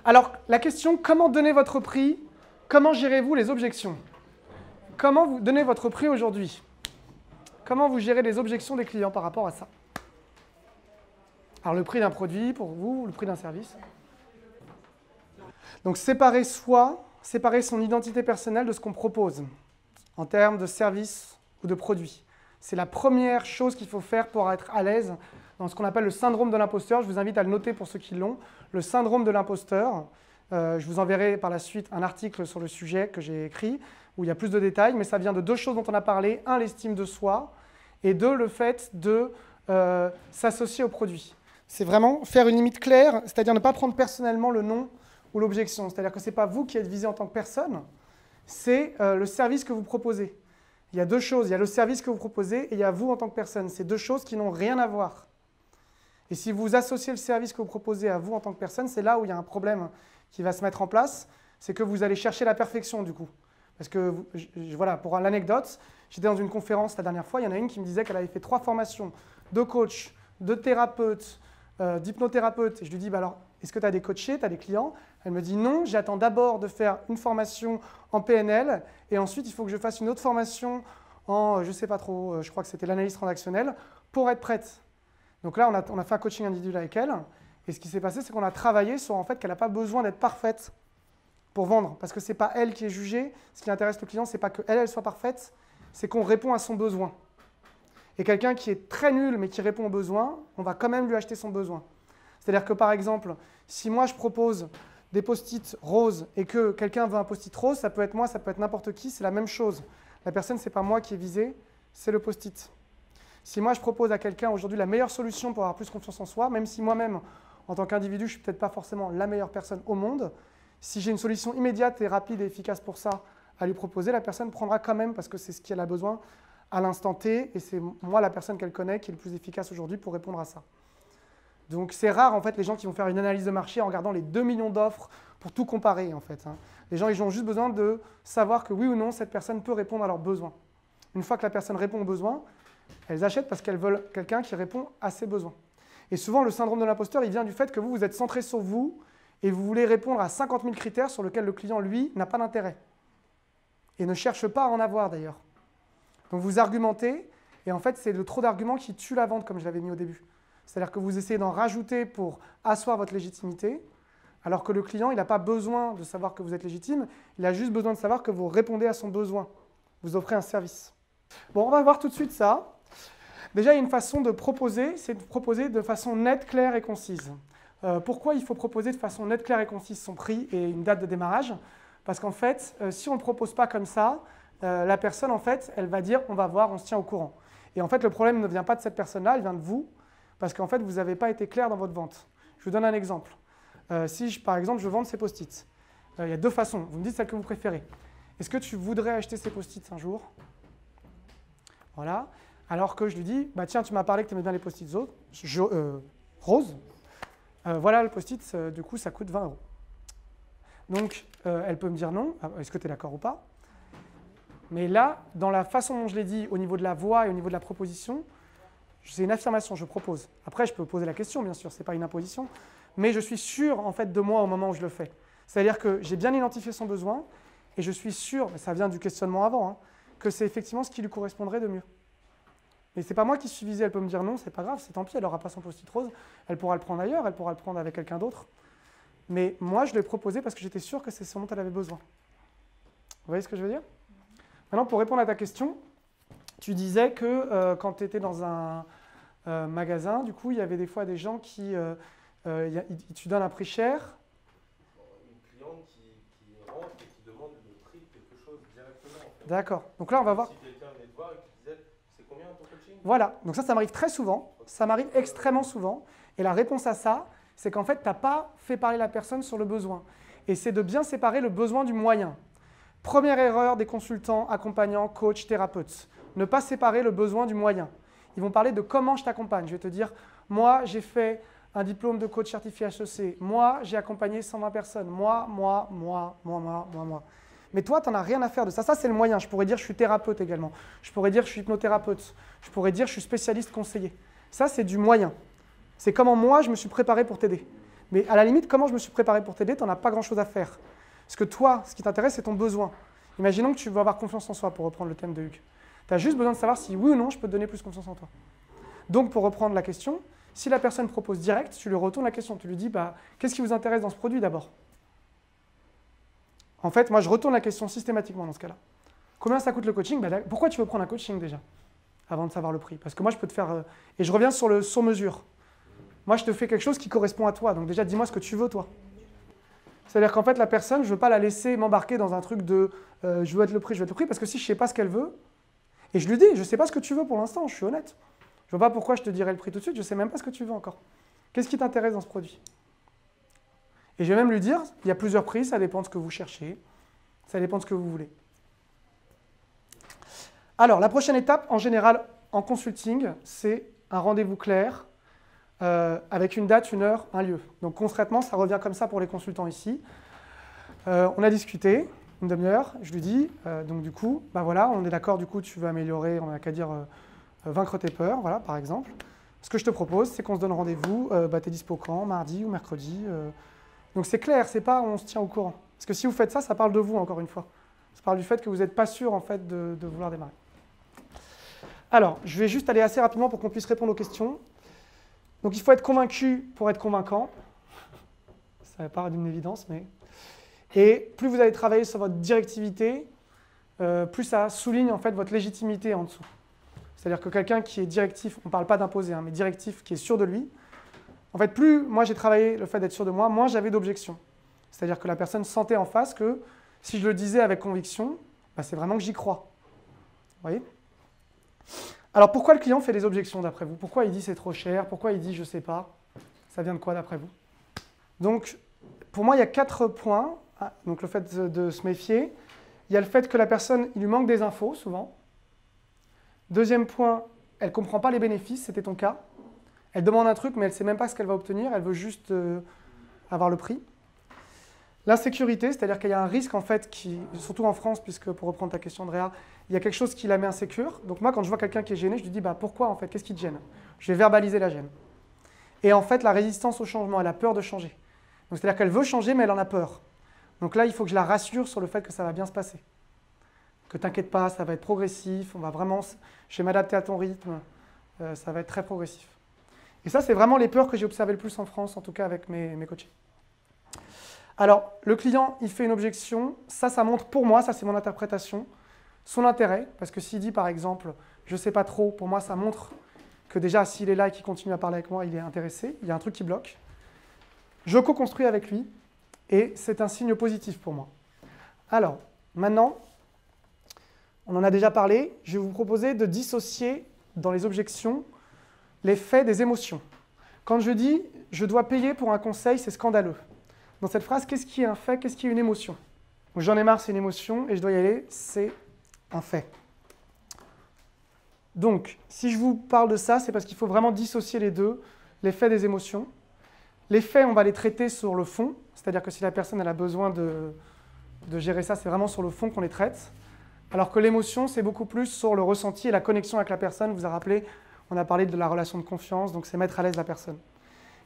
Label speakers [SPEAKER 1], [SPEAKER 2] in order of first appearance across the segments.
[SPEAKER 1] Alors, la question, comment donner votre prix? Comment gérez-vous les objections? Comment vous donnez votre prix aujourd'hui? Comment vous gérez les objections des clients par rapport à ça? Alors, le prix d'un produit pour vous, le prix d'un service. Donc, séparer son identité personnelle de ce qu'on propose en termes de service ou de produit. C'est la première chose qu'il faut faire pour être à l'aise dans ce qu'on appelle le syndrome de l'imposteur. Je vous invite à le noter pour ceux qui l'ont. Le syndrome de l'imposteur. Je vous enverrai par la suite un article sur le sujet que j'ai écrit où il y a plus de détails, mais ça vient de deux choses dont on a parlé. Un, l'estime de soi, et deux, le fait de s'associer au produit. C'est vraiment faire une limite claire, c'est-à-dire ne pas prendre personnellement le nom ou l'objection. C'est-à-dire que ce n'est pas vous qui êtes visé en tant que personne, c'est le service que vous proposez. Il y a deux choses, il y a le service que vous proposez et il y a vous en tant que personne. C'est deux choses qui n'ont rien à voir. Et si vous associez le service que vous proposez à vous en tant que personne, c'est là où il y a un problème qui va se mettre en place, c'est que vous allez chercher la perfection du coup. Parce que, voilà, pour l'anecdote, j'étais dans une conférence la dernière fois, il y en a une qui me disait qu'elle avait fait 3 formations de coach, de thérapeute, d'hypnothérapeute. Et je lui dis, bah alors, est-ce que tu as des coachés, tu as des clients? Elle me dit non, j'attends d'abord de faire une formation en PNL et ensuite il faut que je fasse une autre formation en, je ne sais pas trop, je crois que c'était l'analyse transactionnelle, pour être prête. Donc là, on a fait un coaching individuel avec elle et ce qui s'est passé, c'est qu'on a travaillé sur en fait qu'elle n'a pas besoin d'être parfaite pour vendre parce que ce n'est pas elle qui est jugée. Ce qui intéresse le client, ce n'est pas qu'elle soit parfaite, c'est qu'on répond à son besoin. Et quelqu'un qui est très nul mais qui répond au besoin, on va quand même lui acheter son besoin. C'est-à-dire que par exemple, si moi je propose des post-it roses et que quelqu'un veut un post-it rose, ça peut être moi, ça peut être n'importe qui, c'est la même chose. La personne, ce n'est pas moi qui est visée, c'est le post-it. Si moi je propose à quelqu'un aujourd'hui la meilleure solution pour avoir plus confiance en soi, même si moi-même, en tant qu'individu, je ne suis peut-être pas forcément la meilleure personne au monde, si j'ai une solution immédiate et rapide et efficace pour ça à lui proposer, la personne prendra quand même parce que c'est ce qu'elle a besoin à l'instant T et c'est moi la personne qu'elle connaît qui est le plus efficace aujourd'hui pour répondre à ça. Donc c'est rare en fait les gens qui vont faire une analyse de marché en regardant les 2 millions d'offres pour tout comparer en fait. Les gens ils ont juste besoin de savoir que oui ou non cette personne peut répondre à leurs besoins. Une fois que la personne répond aux besoins, elles achètent parce qu'elles veulent quelqu'un qui répond à ses besoins. Et souvent le syndrome de l'imposteur il vient du fait que vous êtes centré sur vous et vous voulez répondre à 50 000 critères sur lesquels le client lui n'a pas d'intérêt et ne cherche pas à en avoir d'ailleurs. Donc vous argumentez et en fait c'est le trop d'arguments qui tue la vente comme je l'avais mis au début. C'est-à-dire que vous essayez d'en rajouter pour asseoir votre légitimité, alors que le client, il n'a pas besoin de savoir que vous êtes légitime, il a juste besoin de savoir que vous répondez à son besoin. Vous offrez un service. Bon, on va voir tout de suite ça. Déjà, il y a une façon de proposer, c'est de proposer de façon nette, claire et concise. Pourquoi il faut proposer de façon nette, claire et concise son prix et une date de démarrage? Parce qu'en fait, si on ne le propose pas comme ça, la personne, en fait, elle va dire « on va voir, on se tient au courant ». Et en fait, le problème ne vient pas de cette personne-là, il vient de vous. Parce qu'en fait, vous n'avez pas été clair dans votre vente. Je vous donne un exemple. Si, par exemple, je vends ces post-it, il y a deux façons. Vous me dites celle que vous préférez. Est-ce que tu voudrais acheter ces post-it un jour? Voilà. Alors que je lui dis, bah, tiens, tu m'as parlé que tu aimais bien les post-it roses. Voilà le post-it, du coup, ça coûte 20 €. Donc, elle peut me dire non. Est-ce que tu es d'accord ou pas? Mais là, dans la façon dont je l'ai dit, au niveau de la voix et au niveau de la proposition, c'est une affirmation, je propose. Après, je peux poser la question, bien sûr, ce n'est pas une imposition. Mais je suis sûr, en fait, de moi au moment où je le fais. C'est-à-dire que j'ai bien identifié son besoin et je suis sûr, ça vient du questionnement avant, que c'est effectivement ce qui lui correspondrait de mieux. Mais ce n'est pas moi qui suis visé, elle peut me dire non, c'est pas grave, c'est tant pis, elle n'aura pas son post-it rose, elle pourra le prendre ailleurs, elle pourra le prendre avec quelqu'un d'autre. Mais moi, je l'ai proposé parce que j'étais sûr que c'est ce dont elle avait besoin. Vous voyez ce que je veux dire? Maintenant, pour répondre à ta question, tu disais que quand tu étais dans un magasin, du coup, il y avait des fois des gens qui… tu donnes un prix cher.
[SPEAKER 2] Une cliente qui rentre et qui demande le prix de quelque chose directement. En fait.
[SPEAKER 1] D'accord. Donc là, on va voir…
[SPEAKER 2] Si quelqu'un venait te voir et qui disait « c'est combien ton coaching ?»
[SPEAKER 1] Voilà. Donc ça m'arrive très souvent. Ça m'arrive extrêmement souvent. Et la réponse à ça, c'est qu'en fait, tu n'as pas fait parler la personne sur le besoin. Et c'est de bien séparer le besoin du moyen. Première erreur des consultants, accompagnants, coachs, thérapeutes. Ne pas séparer le besoin du moyen. Ils vont parler de comment je t'accompagne. Je vais te dire, moi, j'ai fait un diplôme de coach certifié HEC. Moi, j'ai accompagné 120 personnes. Moi. Mais toi, tu n'en as rien à faire de ça. Ça, c'est le moyen. Je pourrais dire, je suis thérapeute également. Je pourrais dire, je suis hypnothérapeute. Je pourrais dire, je suis spécialiste conseiller. Ça, c'est du moyen. C'est comment moi, je me suis préparé pour t'aider. Mais à la limite, comment je me suis préparé pour t'aider, tu n'en as pas grand-chose à faire. Parce que toi, ce qui t'intéresse, c'est ton besoin. Imaginons que tu veux avoir confiance en soi, pour reprendre le thème de Hugues. Tu as juste besoin de savoir si oui ou non, je peux te donner plus confiance en toi. Donc, pour reprendre la question, si la personne propose direct, tu lui retournes la question. Tu lui dis, bah, qu'est-ce qui vous intéresse dans ce produit d'abord? En fait, moi, je retourne la question systématiquement dans ce cas-là. Combien ça coûte le coaching? Bah, pourquoi tu veux prendre un coaching déjà? Avant de savoir le prix. Parce que moi, je peux te faire... et je reviens sur le sur-mesure. Moi, je te fais quelque chose qui correspond à toi. Donc déjà, dis-moi ce que tu veux, toi. C'est-à-dire qu'en fait, la personne, je ne veux pas la laisser m'embarquer dans un truc de je veux être le prix, je veux être le prix, parce que si je ne sais pas ce qu'elle veut, et je lui dis, je ne sais pas ce que tu veux pour l'instant, je suis honnête. Je ne vois pas pourquoi je te dirais le prix tout de suite, je ne sais même pas ce que tu veux encore. Qu'est-ce qui t'intéresse dans ce produit? Et je vais même lui dire, il y a plusieurs prix, ça dépend de ce que vous cherchez, ça dépend de ce que vous voulez. Alors, la prochaine étape, en général, en consulting, c'est un rendez-vous clair, avec une date, une heure, un lieu. Donc concrètement, ça revient comme ça pour les consultants ici. On a discuté, une demi-heure, je lui dis, donc du coup, bah voilà, on est d'accord, du coup, tu veux améliorer, on n'a qu'à dire vaincre tes peurs, voilà, par exemple. Ce que je te propose, c'est qu'on se donne rendez-vous, bah, t'es dispo quand, mardi ou mercredi. Donc c'est clair, c'est pas on se tient au courant. Parce que si vous faites ça, ça parle de vous, encore une fois. Ça parle du fait que vous n'êtes pas sûr, en fait, de vouloir démarrer. Alors, je vais juste aller assez rapidement pour qu'on puisse répondre aux questions. Donc il faut être convaincu pour être convaincant. Ça paraît d'une évidence, mais... Et plus vous allez travailler sur votre directivité, plus ça souligne en fait votre légitimité en dessous. C'est-à-dire que quelqu'un qui est directif, on ne parle pas d'imposer, hein, mais directif, qui est sûr de lui, en fait, plus moi j'ai travaillé le fait d'être sûr de moi, moins j'avais d'objections. C'est-à-dire que la personne sentait en face que si je le disais avec conviction, bah, c'est vraiment que j'y crois. Vous voyez? Alors pourquoi le client fait des objections d'après vous? Pourquoi il dit c'est trop cher? Pourquoi il dit je ne sais pas? Ça vient de quoi d'après vous? Donc pour moi il y a 4 points. Donc le fait de se méfier. Il y a le fait que la personne, il lui manque des infos souvent. Deuxième point, elle ne comprend pas les bénéfices, c'était ton cas. Elle demande un truc mais elle ne sait même pas ce qu'elle va obtenir, elle veut juste avoir le prix. L'insécurité, c'est-à-dire qu'il y a un risque en fait, surtout en France, puisque pour reprendre ta question Andrea, il y a quelque chose qui la met insécure. Donc moi quand je vois quelqu'un qui est gêné, je lui dis bah, pourquoi en fait, qu'est-ce qui te gêne? Je vais verbaliser la gêne. Et en fait la résistance au changement, elle a peur de changer. Donc c'est-à-dire qu'elle veut changer mais elle en a peur. Donc là il faut que je la rassure sur le fait que ça va bien se passer. Que t'inquiète pas, ça va être progressif, on va vraiment, je vais m'adapter à ton rythme, ça va être très progressif. Et ça c'est vraiment les peurs que j'ai observées le plus en France, en tout cas avec mes coachés. Alors, le client, il fait une objection, ça montre pour moi, ça c'est mon interprétation, son intérêt, parce que s'il dit par exemple, je ne sais pas trop, pour moi ça montre que déjà s'il est là et qu'il continue à parler avec moi, il est intéressé, il y a un truc qui bloque. Je co-construis avec lui et c'est un signe positif pour moi. Alors, maintenant, on en a déjà parlé, je vais vous proposer de dissocier dans les objections les faits des émotions. Quand je dis « je dois payer pour un conseil, c'est scandaleux », dans cette phrase, qu'est-ce qui est un fait, qu'est-ce qui est une émotion? J'en ai marre, c'est une émotion, et je dois y aller, c'est un fait. Donc, si je vous parle de ça, c'est parce qu'il faut vraiment dissocier les deux, les faits des émotions. Les faits, on va les traiter sur le fond, c'est-à-dire que si la personne elle a besoin de gérer ça, c'est vraiment sur le fond qu'on les traite. Alors que l'émotion, c'est beaucoup plus sur le ressenti et la connexion avec la personne. Vous vous rappelez, on a parlé de la relation de confiance, donc c'est mettre à l'aise la personne.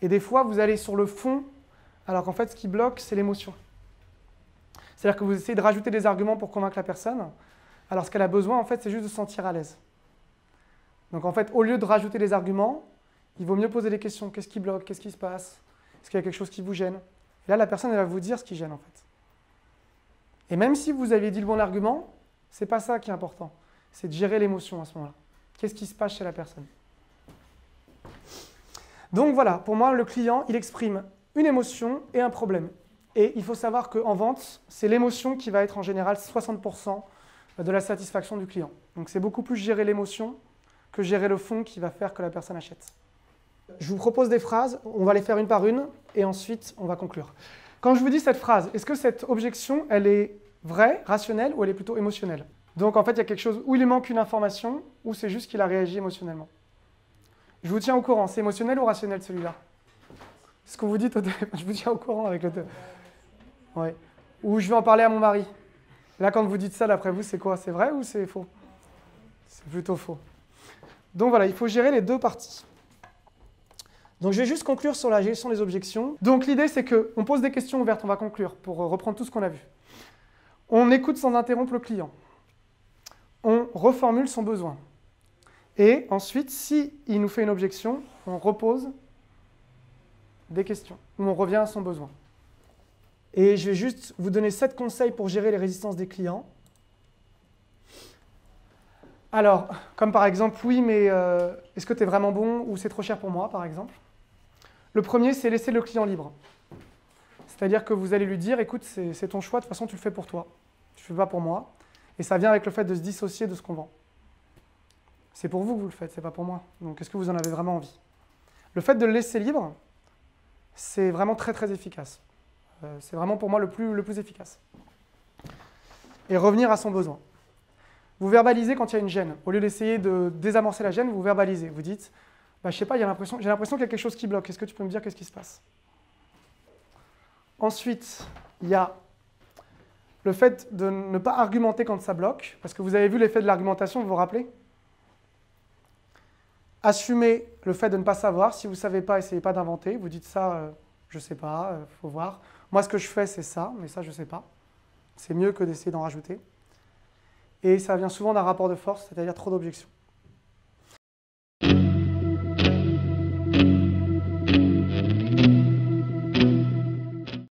[SPEAKER 1] Et des fois, vous allez sur le fond, alors qu'en fait, ce qui bloque, c'est l'émotion. C'est-à-dire que vous essayez de rajouter des arguments pour convaincre la personne, alors ce qu'elle a besoin, en fait, c'est juste de se sentir à l'aise. Donc en fait, au lieu de rajouter des arguments, il vaut mieux poser des questions. Qu'est-ce qui bloque? Qu'est-ce qui se passe? Est-ce qu'il y a quelque chose qui vous gêne? Et là, la personne, elle va vous dire ce qui gêne, en fait. Et même si vous aviez dit le bon argument, ce n'est pas ça qui est important. C'est de gérer l'émotion à ce moment-là. Qu'est-ce qui se passe chez la personne? Donc voilà, pour moi, le client, il exprime une émotion et un problème. Et il faut savoir qu'en vente, c'est l'émotion qui va être en général 60% de la satisfaction du client. Donc c'est beaucoup plus gérer l'émotion que gérer le fond qui va faire que la personne achète. Je vous propose des phrases, on va les faire une par une, et ensuite on va conclure. Quand je vous dis cette phrase, est-ce que cette objection, elle est vraie, rationnelle, ou elle est plutôt émotionnelle? Donc en fait, il y a quelque chose où il lui manque une information, ou c'est juste qu'il a réagi émotionnellement. Je vous tiens au courant, c'est émotionnel ou rationnel celui-là? Ce que vous dites au téléphone, je vous tiens au courant avec le téléphone. Ouais. Ou je vais en parler à mon mari. Là, quand vous dites ça, d'après vous, c'est quoi? C'est vrai ou c'est faux? C'est plutôt faux. Donc voilà, il faut gérer les deux parties. Donc je vais juste conclure sur la gestion des objections. Donc l'idée c'est qu'on pose des questions ouvertes, on va conclure pour reprendre tout ce qu'on a vu. On écoute sans interrompre le client. On reformule son besoin. Et ensuite, s'il nous fait une objection, on repose des questions, ou on revient à son besoin. Et je vais juste vous donner 7 conseils pour gérer les résistances des clients. Alors, comme par exemple, oui, mais est-ce que tu es vraiment bon ou c'est trop cher pour moi, par exemple? Le premier, c'est laisser le client libre. C'est-à-dire que vous allez lui dire, écoute, c'est ton choix, de toute façon, tu le fais pour toi. Tu ne le fais pas pour moi. Et ça vient avec le fait de se dissocier de ce qu'on vend. C'est pour vous que vous le faites, c'est pas pour moi. Donc, est-ce que vous en avez vraiment envie? Le fait de le laisser libre, c'est vraiment très, très efficace. C'est vraiment pour moi le plus efficace. Et revenir à son besoin. Vous verbalisez quand il y a une gêne. Au lieu d'essayer de désamorcer la gêne, vous verbalisez. Vous dites, bah, je sais pas, j'ai l'impression qu'il y a quelque chose qui bloque. Est-ce que tu peux me dire qu'est-ce qui se passe? Ensuite, il y a le fait de ne pas argumenter quand ça bloque, parce que vous avez vu l'effet de l'argumentation, vous vous rappelez? Assumez le fait de ne pas savoir. Si vous ne savez pas, essayez pas d'inventer. Vous dites ça, je ne sais pas, faut voir. Moi, ce que je fais, c'est ça, mais ça, je ne sais pas. C'est mieux que d'essayer d'en rajouter. Et ça vient souvent d'un rapport de force, c'est-à-dire trop d'objections.